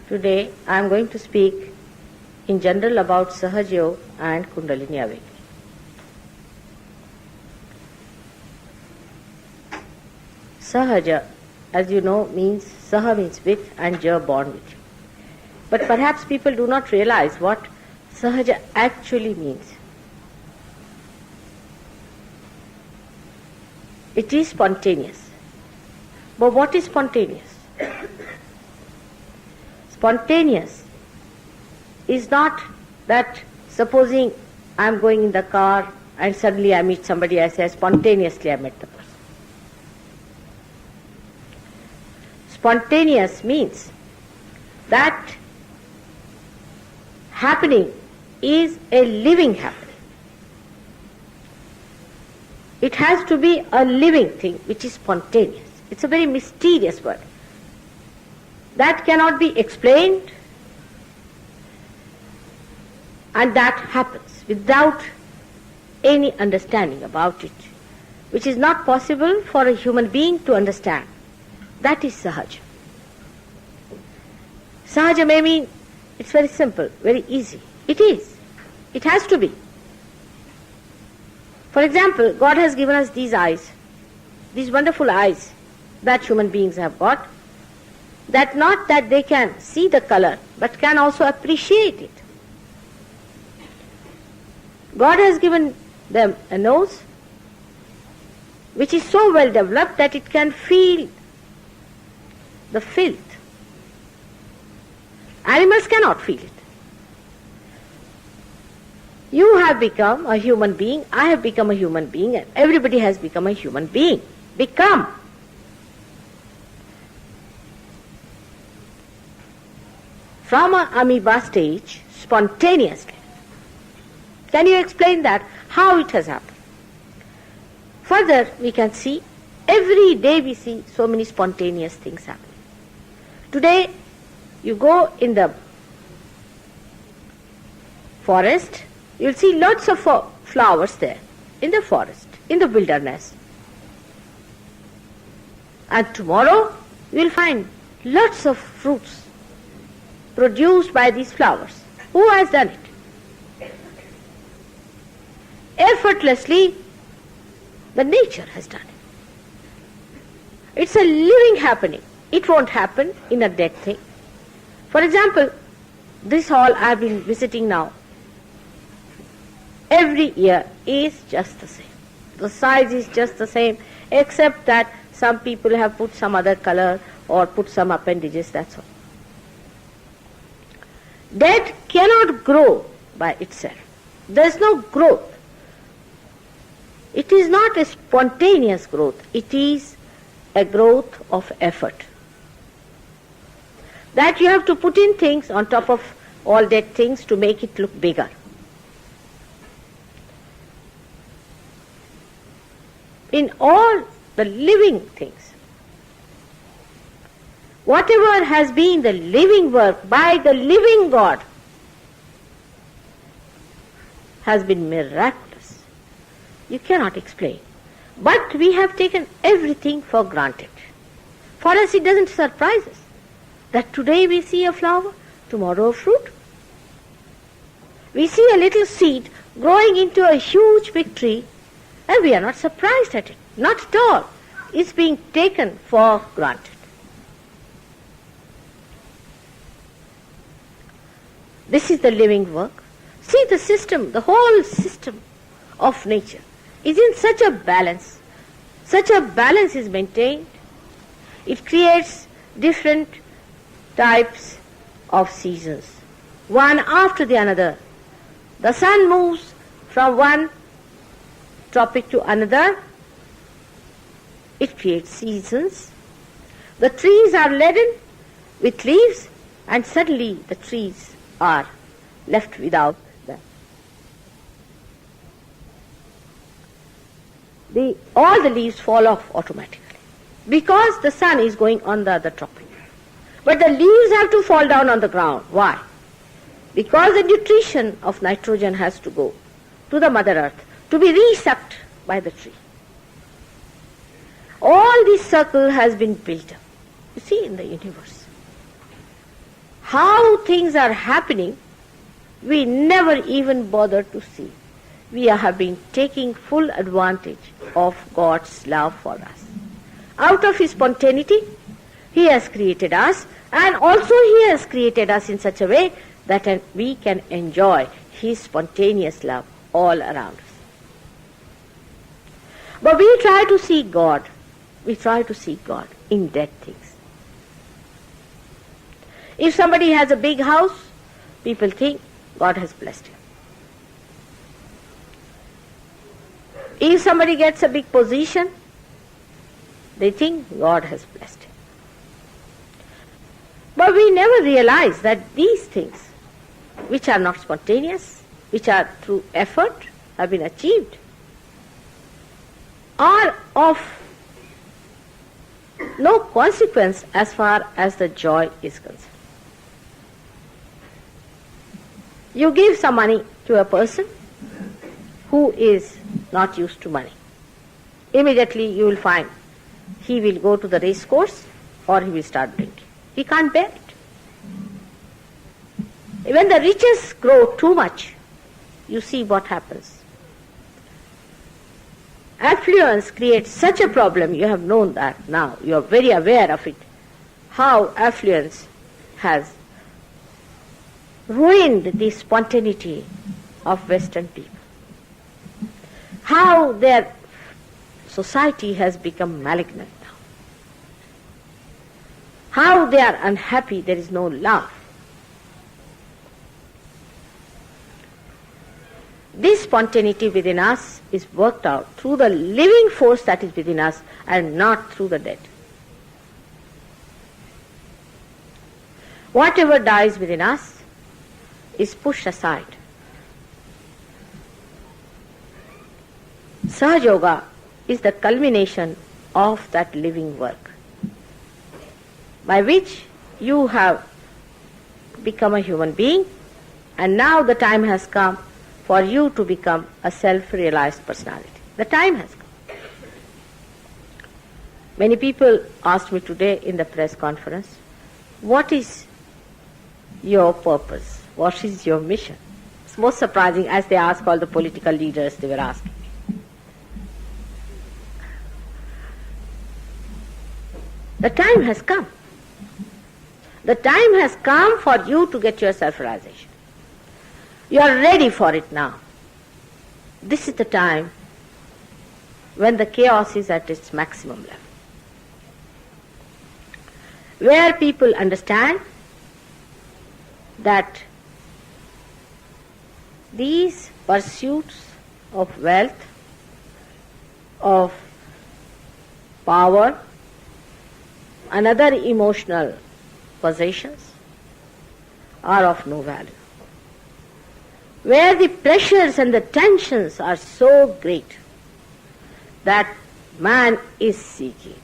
Today I am going to speak in general about Sahaja Yoga and Kundalini awakening. Sahaja, as you know, means Saha means with and Ja born with you. But perhaps people do not realize what Sahaja actually means. It is spontaneous. But what is spontaneous? Spontaneous is not that supposing I am going in the car and suddenly I meet somebody, I say spontaneously I met the person. Spontaneous means that happening is a living happening. It has to be a living thing which is spontaneous. It's a very mysterious word. That cannot be explained, and that happens without any understanding about it, which is not possible for a human being to understand. That is Sahaja. Sahaja may mean it's very simple, very easy. It is. It has to be. For example, God has given us these eyes, these wonderful eyes that human beings have got, that not that they can see the color, but can also appreciate it. God has given them a nose which is so well developed that it can feel the filth. Animals cannot feel it. You have become a human being, I have become a human being, and everybody has become a human being. Become. From an amoeba stage, spontaneously. Can you explain that? How it has happened? Further, we can see, every day we see so many spontaneous things happening. Today, you go in the forest, you'll see lots of flowers there, in the forest, in the wilderness. And tomorrow, you'll find lots of fruits produced by these flowers. Who has done it? Effortlessly, the nature has done it. It's a living happening. It won't happen in a dead thing. For example, this hall I've been visiting now, every year is just the same. The size is just the same, except that some people have put some other color or put some appendages, that's all. Dead cannot grow by itself. There is no growth. It is not a spontaneous growth. It is a growth of effort. That you have to put in things on top of all dead things to make it look bigger. In all the living things, whatever has been the living work by the living God has been miraculous. You cannot explain. But we have taken everything for granted. For us it doesn't surprise us that today we see a flower, tomorrow a fruit. We see a little seed growing into a huge big tree, and we are not surprised at it. Not at all. It's being taken for granted. This is the living work. See the system, the whole system of nature is in such a balance. Such a balance is maintained. It creates different types of seasons, one after the another. The sun moves from one tropic to another. It creates seasons. The trees are laden with leaves, and suddenly the trees are left without them. All the leaves fall off automatically because the sun is going on the other tropic. But the leaves have to fall down on the ground. Why? Because the nutrition of nitrogen has to go to the Mother Earth to be resucked by the tree. All this circle has been built up, you see, in the universe. how things are happening, we never even bother to see. We have been taking full advantage of God's love for us. Out of His spontaneity, He has created us, and also He has created us in such a way that we can enjoy His spontaneous love all around us. But we try to see God. We try to see God in dead things. If somebody has a big house, people think God has blessed him. If somebody gets a big position, they think God has blessed him. But we never realize that these things, which are not spontaneous, which are through effort, have been achieved, are of no consequence as far as the joy is concerned. You give some money to a person who is not used to money. Immediately you will find he will go to the race course or he will start drinking. He can't bear it. When the riches grow too much, you see what happens. Affluence creates such a problem. You have known that now. You are very aware of it. How affluence has ruined the spontaneity of Western people. How their society has become malignant now. How they are unhappy, there is no love. This spontaneity within us is worked out through the living force that is within us and not through the dead. Whatever dies within us is pushed aside. Sahaja Yoga is the culmination of that living work, by which you have become a human being, and now the time has come for you to become a self-realized personality. The time has come. Many people asked me today in the press conference, what is your purpose? What is your mission? It's most surprising, as they ask all the political leaders, they were asking me. The time has come. The time has come for you to get your self-realization. You are ready for it now. This is the time when the chaos is at its maximum level, where people understand that these pursuits of wealth, of power, and other emotional possessions are of no value. Where the pressures and the tensions are so great that man is seeking